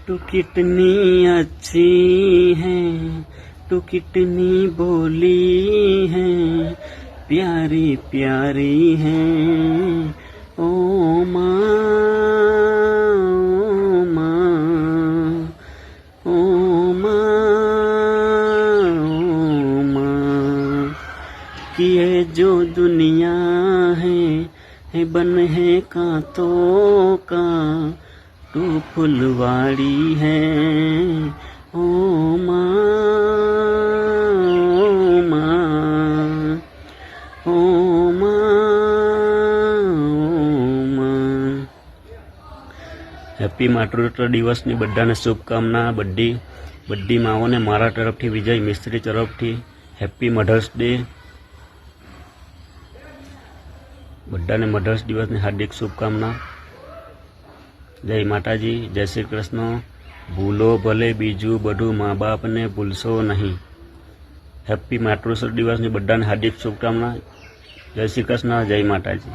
तू कितनी अच्छी है, तू कितनी बोली है, प्यारी प्यारी है ओ माँ, ओ माँ, ओ माँ, ओ माँ। कि ये जो दुनिया है बन है कांतों का, तू फुलवाड़ी है ओ माँ, ओ माँ, ओ माँ, ओ माँ। હેપી માતૃત્વ દિવસની બધાને શુભકામના। બધી માઓને મારા તરફથી, વિજય મિસ્ત્રી તરફથી હેપી મધર્સ ડે। બધાને મધર્સ દિવસની હાર્દિક શુભકામના। જય માતાજી, જય શ્રી કૃષ્ણ। ભૂલો ભલે બીજું બધું, મા બાપને ભૂલશો નહીં। હેપી માતૃત્વ દિવસની બધાને હાર્દિક શુભકામના। જય શ્રી કૃષ્ણ, જય માતાજી।